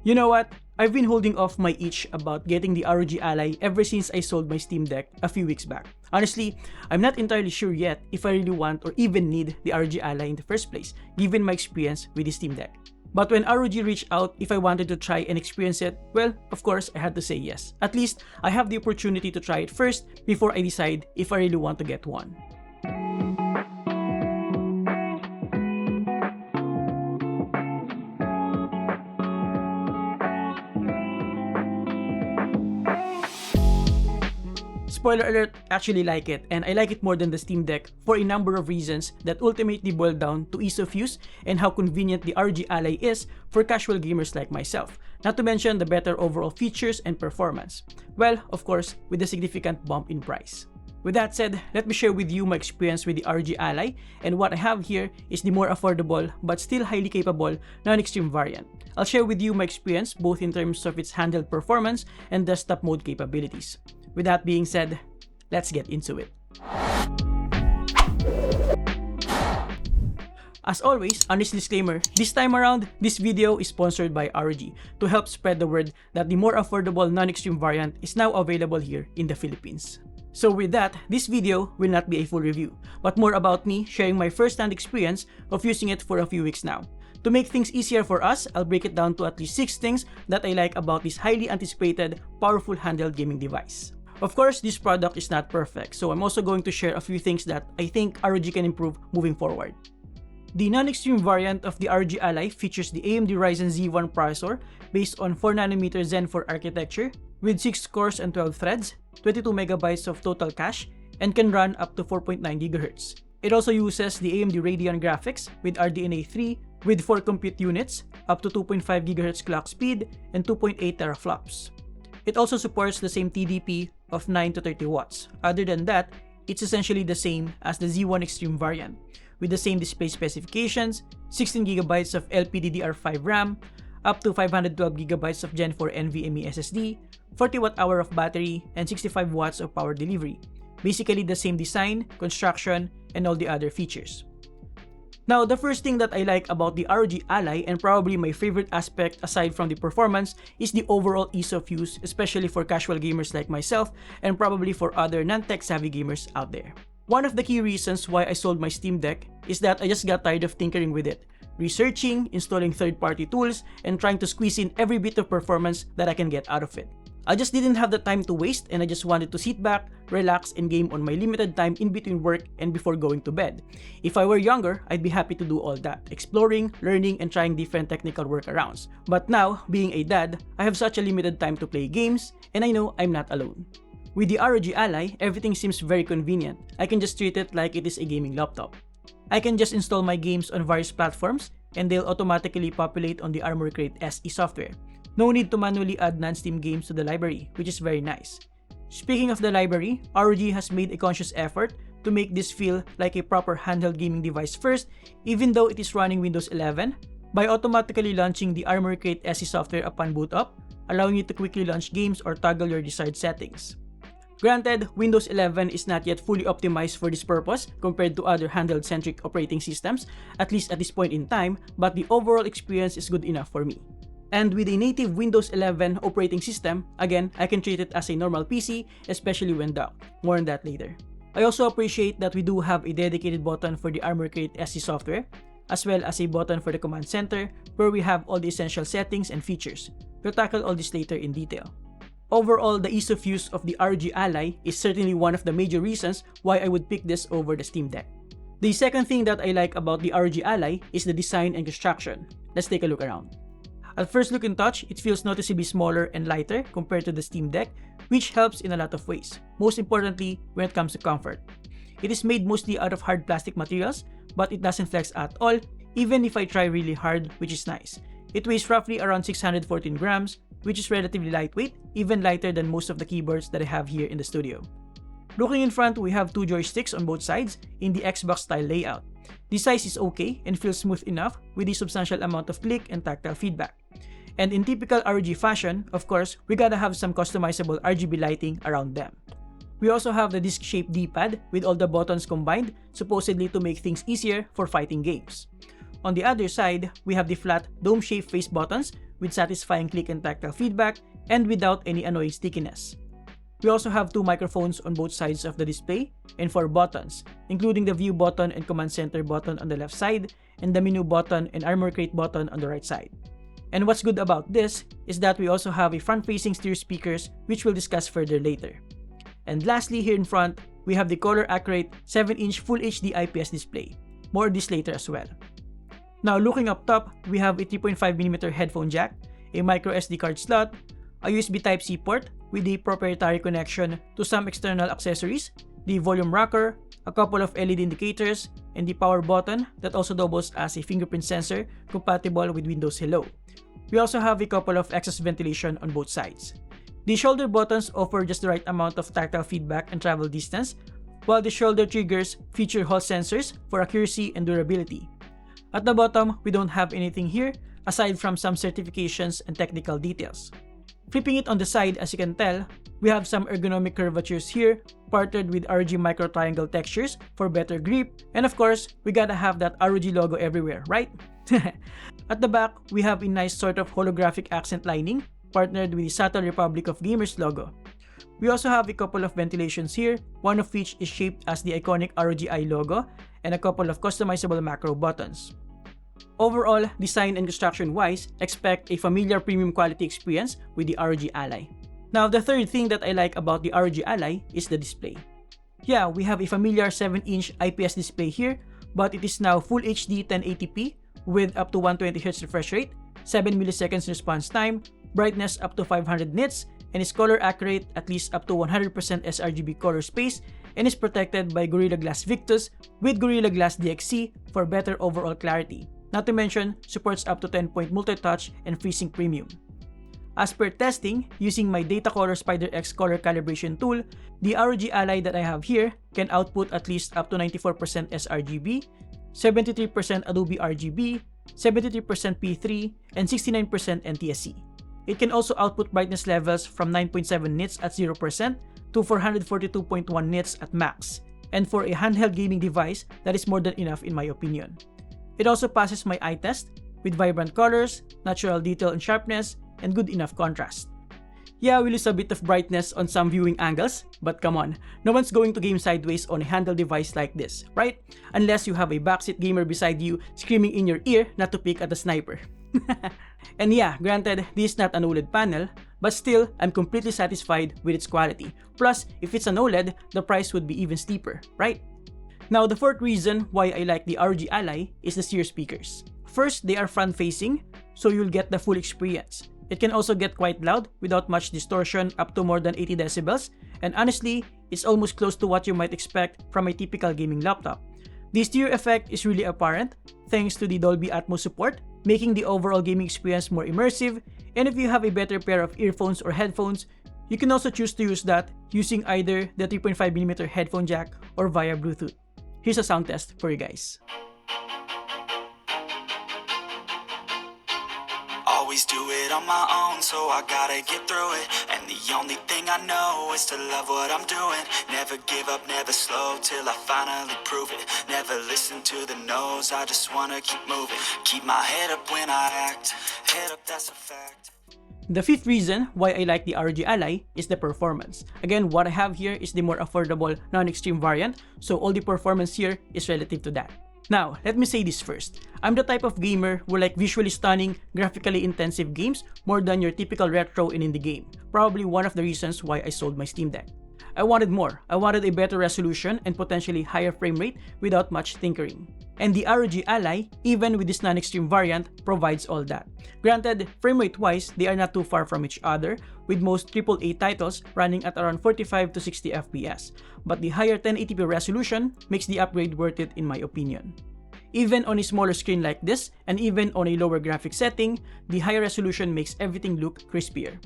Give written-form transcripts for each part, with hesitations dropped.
You know what? I've been holding off my itch about getting the ROG Ally ever since I sold my Steam Deck a few weeks back. Honestly, I'm not entirely sure yet if I really want or even need the ROG Ally in the first place, given my experience with the Steam Deck. But when ROG reached out if I wanted to try and experience it, well, of course, I had to say yes. At least, I have the opportunity to try it first before I decide if I really want to get one. Spoiler alert, I actually like it, and I like it more than the Steam Deck for a number of reasons that ultimately boil down to ease of use and how convenient the ROG Ally is for casual gamers like myself, not to mention the better overall features and performance. Well, of course, with a significant bump in price. With that said, let me share with you my experience with the ROG Ally, and what I have here is the more affordable but still highly capable non-extreme variant. I'll share with you my experience both in terms of its handheld performance and desktop mode capabilities. With that being said, let's get into it. As always, honest disclaimer, this time around, this video is sponsored by ROG to help spread the word that the more affordable non-extreme variant is now available here in the Philippines. So with that, this video will not be a full review, but more about me sharing my first-hand experience of using it for a few weeks now. To make things easier for us, I'll break it down to at least 6 things that I like about this highly anticipated, powerful handheld gaming device. Of course, this product is not perfect, so I'm also going to share a few things that I think ROG can improve moving forward. The non-extreme variant of the ROG Ally features the AMD Ryzen Z1 processor based on 4nm Zen 4 architecture with 6 cores and 12 threads, 22MB of total cache, and can run up to 4.9 GHz. It also uses the AMD Radeon graphics with RDNA 3 with 4 compute units, up to 2.5 GHz clock speed, and 2.8 teraflops. It also supports the same TDP of 9 to 30 watts. Other than that, it's essentially the same as the Z1 Extreme variant, with the same display specifications, 16GB of LPDDR5 RAM, up to 512GB of Gen 4 NVMe SSD, 40Wh of battery, and 65 watts of power delivery. Basically the same design, construction, and all the other features. Now, the first thing that I like about the ROG Ally, and probably my favorite aspect aside from the performance, is the overall ease of use, especially for casual gamers like myself, and probably for other non-tech savvy gamers out there. One of the key reasons why I sold my Steam Deck is that I just got tired of tinkering with it, researching, installing third-party tools, and trying to squeeze in every bit of performance that I can get out of it. I just didn't have the time to waste, and I just wanted to sit back, relax, and game on my limited time in between work and before going to bed. If I were younger, I'd be happy to do all that, exploring, learning, and trying different technical workarounds. But now, being a dad, I have such a limited time to play games, and I know I'm not alone. With the ROG Ally, everything seems very convenient. I can just treat it like it is a gaming laptop. I can just install my games on various platforms, and they'll automatically populate on the Armor Crate SE software. No need to manually add non-Steam games to the library, which is very nice. Speaking of the library, ROG has made a conscious effort to make this feel like a proper handheld gaming device first, even though it is running Windows 11, by automatically launching the Armor Crate SE software upon boot up, allowing you to quickly launch games or toggle your desired settings. Granted, Windows 11 is not yet fully optimized for this purpose compared to other handheld-centric operating systems, at least at this point in time, but the overall experience is good enough for me. And with a native Windows 11 operating system, again, I can treat it as a normal PC, especially when docked. More on that later. I also appreciate that we do have a dedicated button for the Armor Crate SE software, as well as a button for the command center, where we have all the essential settings and features. We'll tackle all this later in detail. Overall, the ease of use of the ROG Ally is certainly one of the major reasons why I would pick this over the Steam Deck. The second thing that I like about the ROG Ally is the design and construction. Let's take a look around. At first look and touch, it feels noticeably smaller and lighter compared to the Steam Deck, which helps in a lot of ways, most importantly when it comes to comfort. It is made mostly out of hard plastic materials, but it doesn't flex at all, even if I try really hard, which is nice. It weighs roughly around 614 grams, which is relatively lightweight, even lighter than most of the keyboards that I have here in the studio. Looking in front, we have 2 joysticks on both sides in the Xbox style layout. The size is okay and feels smooth enough with a substantial amount of click and tactile feedback. And in typical ROG fashion, of course, we gotta have some customizable RGB lighting around them. We also have the disc-shaped D-pad with all the buttons combined, supposedly to make things easier for fighting games. On the other side, we have the flat dome-shaped face buttons with satisfying click and tactile feedback and without any annoying stickiness. We also have 2 microphones on both sides of the display and 4 buttons, including the view button and command center button on the left side and the menu button and armor crate button on the right side. And what's good about this is that we also have a front-facing stereo speakers, which we'll discuss further later. And lastly, here in front, we have the color-accurate 7-inch Full HD IPS display. More on this later as well. Now looking up top, we have a 3.5mm headphone jack, a micro SD card slot, a USB Type-C port with a proprietary connection to some external accessories, the volume rocker, a couple of LED indicators, and the power button that also doubles as a fingerprint sensor compatible with Windows Hello. We also have a couple of exhaust ventilation on both sides. The shoulder buttons offer just the right amount of tactile feedback and travel distance, while the shoulder triggers feature Hall sensors for accuracy and durability. At the bottom, we don't have anything here aside from some certifications and technical details. Flipping it on the side, as you can tell, we have some ergonomic curvatures here, partnered with ROG micro triangle textures for better grip, and of course, we gotta have that ROG logo everywhere, right? At the back, we have a nice sort of holographic accent lining, partnered with the Subtle Republic of Gamers logo. We also have a couple of ventilations here, one of which is shaped as the iconic ROG Ally logo, and a couple of customizable macro buttons. Overall, design and construction-wise, expect a familiar premium quality experience with the ROG Ally. Now, the third thing that I like about the ROG Ally is the display. Yeah, we have a familiar 7-inch IPS display here, but it is now Full HD 1080p with up to 120Hz refresh rate, 7 milliseconds response time, brightness up to 500 nits, and is color accurate at least up to 100% sRGB color space, and is protected by Gorilla Glass Victus with Gorilla Glass DXC for better overall clarity. Not to mention, supports up to 10-point multi-touch and FreeSync Premium. As per testing, using my Datacolor Spider X color calibration tool, the ROG Ally that I have here can output at least up to 94% sRGB, 73% Adobe RGB, 73% P3, and 69% NTSC. It can also output brightness levels from 9.7 nits at 0% to 442.1 nits at max, and for a handheld gaming device, that is more than enough in my opinion. It also passes my eye test with vibrant colors, natural detail and sharpness, and good enough contrast. Yeah, we lose a bit of brightness on some viewing angles, but come on, no one's going to game sideways on a handheld device like this, right? Unless you have a backseat gamer beside you screaming in your ear not to pick at the sniper. And yeah, granted, this is not an OLED panel, but still, I'm completely satisfied with its quality. Plus, if it's an OLED, the price would be even steeper, right? Now, the fourth reason why I like the ROG Ally is the stereo speakers. First, they are front-facing, so you'll get the full experience. It can also get quite loud without much distortion up to more than 80 decibels, and honestly, it's almost close to what you might expect from a typical gaming laptop. The stereo effect is really apparent thanks to the Dolby Atmos support, making the overall gaming experience more immersive, and if you have a better pair of earphones or headphones, you can also choose to use that using either the 3.5mm headphone jack or via Bluetooth. Here's a sound test for you guys. Always do it on my own, so I gotta get through it. And the only thing I know is to love what I'm doing. Never give up, never slow, till I finally prove it. Never listen to the no's, I just wanna keep moving. Keep my head up when I act, head up, that's a fact. The fifth reason why I like the ROG Ally is the performance. Again, what I have here is the more affordable non-extreme variant, so all the performance here is relative to that. Now, let me say this first. I'm the type of gamer who like visually stunning, graphically intensive games more than your typical retro and indie game. Probably one of the reasons why I sold my SteamDeck. I wanted more. I wanted a better resolution and potentially higher frame rate without much tinkering. And the ROG Ally, even with this non-extreme variant, provides all that. Granted, frame rate wise, they are not too far from each other, with most AAA titles running at around 45 to 60 FPS. But the higher 1080p resolution makes the upgrade worth it in my opinion. Even on a smaller screen like this, and even on a lower graphic setting, the higher resolution makes everything look crispier.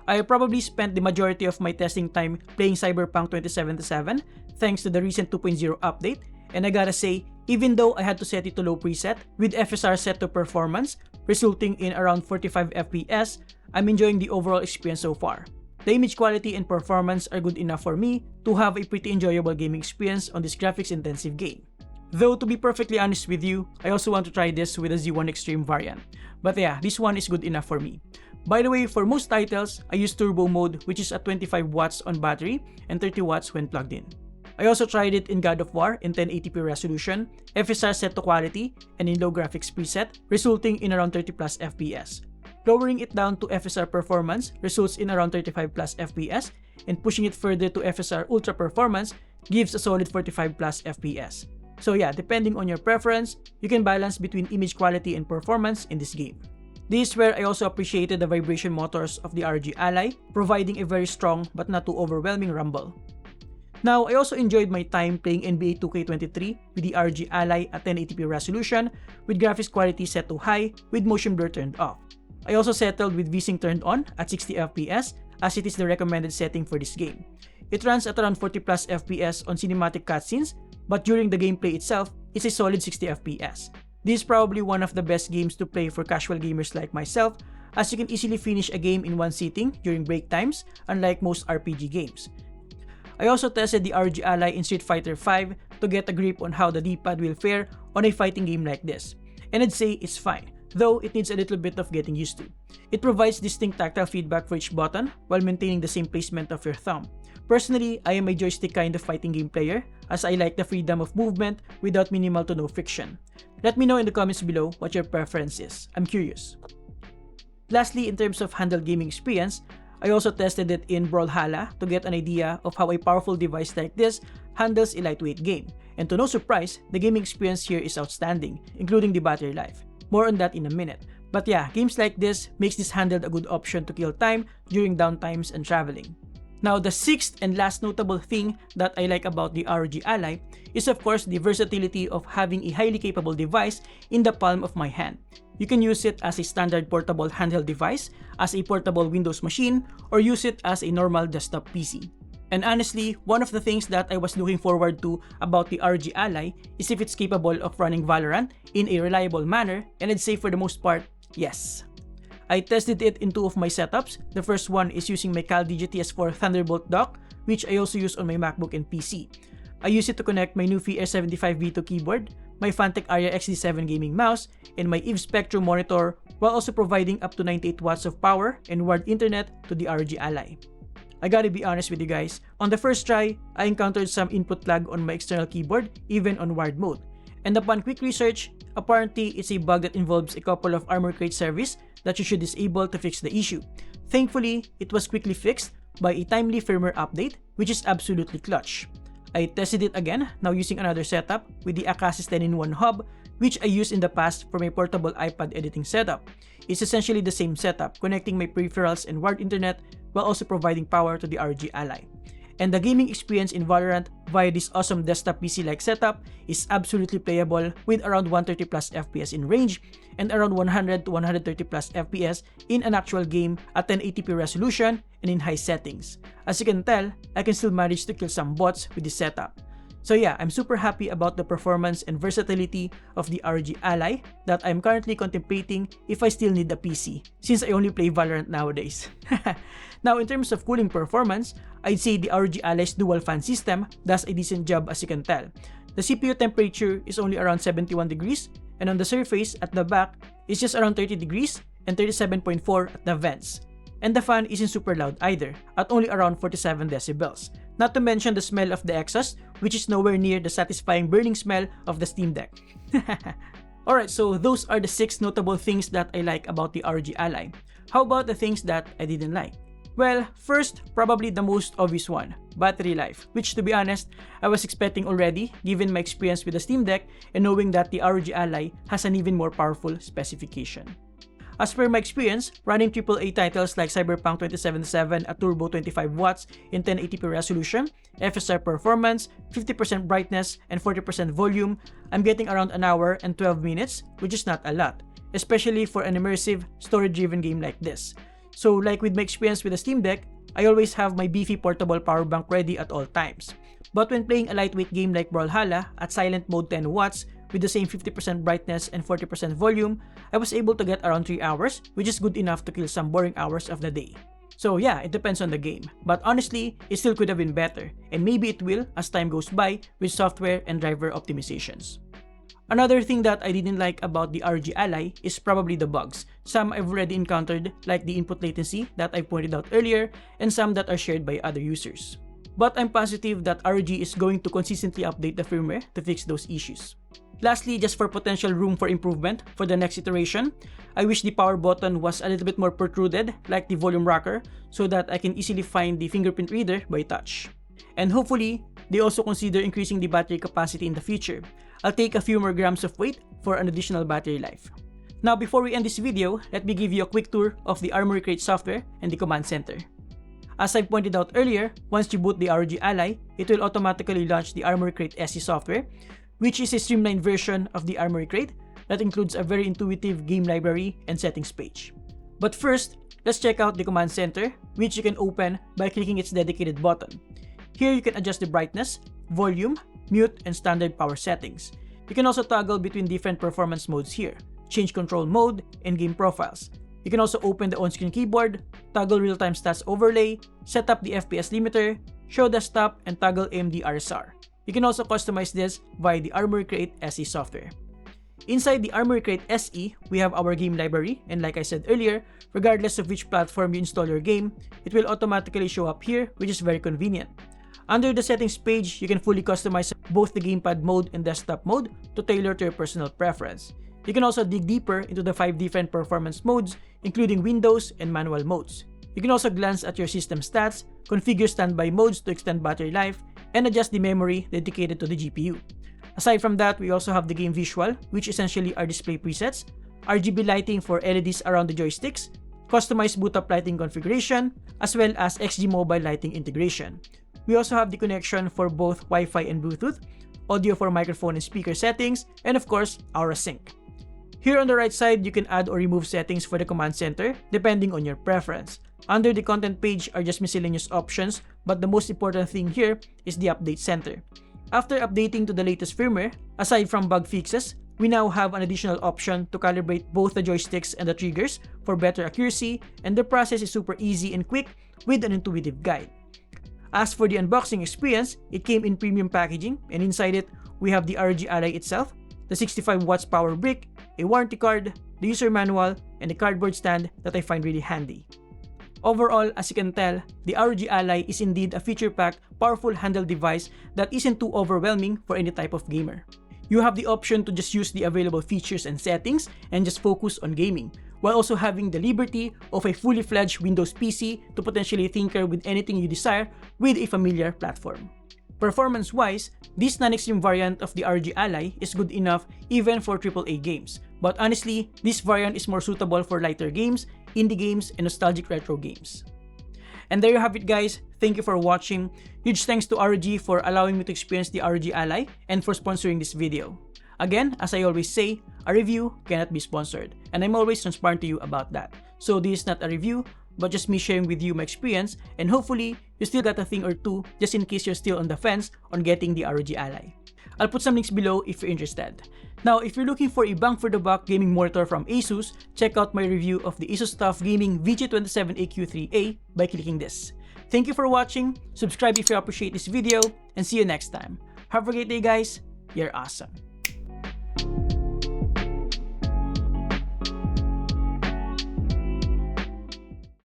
I probably spent the majority of my testing time playing Cyberpunk 2077 thanks to the recent 2.0 update, and I gotta say, even though I had to set it to low preset with FSR set to performance, resulting in around 45 FPS, I'm enjoying the overall experience so far. The image quality and performance are good enough for me to have a pretty enjoyable gaming experience on this graphics intensive game. Though to be perfectly honest with you, I also want to try this with a Z1 Extreme variant. But yeah, this one is good enough for me. By the way, for most titles, I use turbo mode, which is at 25 watts on battery and 30 watts when plugged in. I also tried it in God of War in 1080p resolution, FSR set to quality, and in low graphics preset, resulting in around 30 plus FPS. Lowering it down to FSR performance results in around 35 plus FPS, and pushing it further to FSR ultra performance gives a solid 45 plus FPS. So yeah, depending on your preference, you can balance between image quality and performance in this game. This is where I also appreciated the vibration motors of the ROG Ally, providing a very strong but not too overwhelming rumble. Now, I also enjoyed my time playing NBA 2K23 with the ROG Ally at 1080p resolution, with graphics quality set to high, with motion blur turned off. I also settled with VSync turned on at 60 FPS, as it is the recommended setting for this game. It runs at around 40 plus FPS on cinematic cutscenes, but during the gameplay itself, it's a solid 60 FPS. This is probably one of the best games to play for casual gamers like myself, as you can easily finish a game in one sitting during break times, unlike most RPG games. I also tested the ROG Ally in Street Fighter V to get a grip on how the D-pad will fare on a fighting game like this, and I'd say it's fine, though it needs a little bit of getting used to. It provides distinct tactile feedback for each button while maintaining the same placement of your thumb. Personally, I am a joystick kind of fighting game player, as I like the freedom of movement without minimal to no friction. Let me know in the comments below what your preference is. I'm curious. Lastly, in terms of handheld gaming experience, I also tested it in Brawlhalla to get an idea of how a powerful device like this handles a lightweight game. And to no surprise, the gaming experience here is outstanding, including the battery life. More on that in a minute. But yeah, games like this makes this handheld a good option to kill time during downtimes and traveling. Now, the sixth and last notable thing that I like about the ROG Ally is of course the versatility of having a highly capable device in the palm of my hand. You can use it as a standard portable handheld device, as a portable Windows machine, or use it as a normal desktop PC. And honestly, one of the things that I was looking forward to about the ROG Ally is if it's capable of running Valorant in a reliable manner, and I'd say for the most part, yes. I tested it in two of my setups. The first one is using my Cal DGTS4 Thunderbolt dock, which I also use on my MacBook and PC. I use it to connect my Nufie R75 V2 keyboard, my Fantech Aria XD7 gaming mouse, and my EVE Spectrum monitor, while also providing up to 98 watts of power and wired internet to the ROG Ally. I gotta be honest with you guys, on the first try, I encountered some input lag on my external keyboard, even on wired mode. And upon quick research, apparently it's a bug that involves a couple of Armor Crate service that you should disable to fix the issue. Thankfully, it was quickly fixed by a timely firmware update, which is absolutely clutch. I tested it again, now using another setup with the Akasis 10-in-1 hub, which I used in the past for my portable iPad editing setup. It's essentially the same setup, connecting my peripherals and wired internet while also providing power to the ROG Ally. And the gaming experience in Valorant via this awesome desktop PC-like setup is absolutely playable with around 130 plus FPS in range and around 100 to 130 plus FPS in an actual game at 1080p resolution and in high settings. As you can tell, I can still manage to kill some bots with this setup. So yeah, I'm super happy about the performance and versatility of the ROG Ally that I'm currently contemplating if I still need a PC, since I only play Valorant nowadays. Now, in terms of cooling performance, I'd say the ROG Ally's dual fan system does a decent job, as you can tell. The CPU temperature is only around 71 degrees, and on the surface at the back is just around 30 degrees and 37.4 at the vents. And the fan isn't super loud either, at only around 47 decibels. Not to mention the smell of the exhaust, which is nowhere near the satisfying burning smell of the SteamDeck. Alright, so those are the 6 notable things that I like about the ROG Ally. How about the things that I didn't like? Well, first, probably the most obvious one, battery life, which to be honest, I was expecting already given my experience with the SteamDeck and knowing that the ROG Ally has an even more powerful specification. As per my experience, running AAA titles like Cyberpunk 2077 at turbo 25 watts in 1080p resolution, FSR performance, 50% brightness, and 40% volume, I'm getting around an hour and 12 minutes, which is not a lot, especially for an immersive, story-driven game like this. So like with my experience with the SteamDeck, I always have my beefy portable power bank ready at all times. But when playing a lightweight game like Brawlhalla at silent mode 10 watts, with the same 50% brightness and 40% volume, I was able to get around 3 hours, which is good enough to kill some boring hours of the day. So yeah, it depends on the game. But honestly, it still could have been better, and maybe it will as time goes by with software and driver optimizations. Another thing that I didn't like about the ROG Ally is probably the bugs. Some I've already encountered, like the input latency that I pointed out earlier, and some that are shared by other users. But I'm positive that ROG is going to consistently update the firmware to fix those issues. Lastly, just for potential room for improvement for the next iteration, I wish the power button was a little bit more protruded like the volume rocker so that I can easily find the fingerprint reader by touch. And hopefully, they also consider increasing the battery capacity in the future. I'll take a few more grams of weight for an additional battery life. Now before we end this video, let me give you a quick tour of the Armoury Crate software and the command center. As I pointed out earlier, once you boot the ROG Ally, it will automatically launch the Armoury Crate SE software, which is a streamlined version of the Armoury Crate that includes a very intuitive game library and settings page. But first, let's check out the command center, which you can open by clicking its dedicated button. Here you can adjust the brightness, volume, mute, and standard power settings. You can also toggle between different performance modes here, change control mode, and game profiles. You can also open the on-screen keyboard, toggle real-time stats overlay, set up the FPS limiter, show desktop, and toggle AMD RSR. You can also customize this via the Armoury Crate SE software. Inside the Armoury Crate SE, we have our game library, and like I said earlier, regardless of which platform you install your game, it will automatically show up here, which is very convenient. Under the settings page, you can fully customize both the gamepad mode and desktop mode to tailor to your personal preference. You can also dig deeper into the 5 different performance modes, including Windows and manual modes. You can also glance at your system stats, configure standby modes to extend battery life, and adjust the memory dedicated to the GPU. Aside from that, we also have the game visual, which essentially are display presets, RGB lighting for LEDs around the joysticks, customized boot-up lighting configuration, as well as XG mobile lighting integration. We also have the connection for both Wi-Fi and Bluetooth, audio for microphone and speaker settings, and of course, Aura Sync. Here on the right side, you can add or remove settings for the command center depending on your preference. Under the content page are just miscellaneous options, but the most important thing here is the update center. After updating to the latest firmware, aside from bug fixes, we now have an additional option to calibrate both the joysticks and the triggers for better accuracy, and the process is super easy and quick with an intuitive guide. As for the unboxing experience, it came in premium packaging, and inside it, we have the ROG Ally itself, the 65 watts power brick, a warranty card, the user manual, and a cardboard stand that I find really handy. Overall, as you can tell, the ROG Ally is indeed a feature-packed, powerful handheld device that isn't too overwhelming for any type of gamer. You have the option to just use the available features and settings and just focus on gaming, while also having the liberty of a fully fledged Windows PC to potentially tinker with anything you desire with a familiar platform. Performance-wise, this non-extreme variant of the ROG Ally is good enough even for AAA games, but honestly, this variant is more suitable for lighter games, indie games, and nostalgic retro games. And there you have it guys, thank you for watching. Huge thanks to ROG for allowing me to experience the ROG Ally and for sponsoring this video. Again, as I always say, a review cannot be sponsored, and I'm always transparent to you about that. So this is not a review, but just me sharing with you my experience, and hopefully, you still got a thing or two just in case you're still on the fence on getting the ROG Ally. I'll put some links below if you're interested. Now, if you're looking for a bang-for-the-buck gaming monitor from ASUS, check out my review of the ASUS TUF Gaming VG27AQ3A by clicking this. Thank you for watching, subscribe if you appreciate this video, and see you next time. Have a great day guys, you're awesome.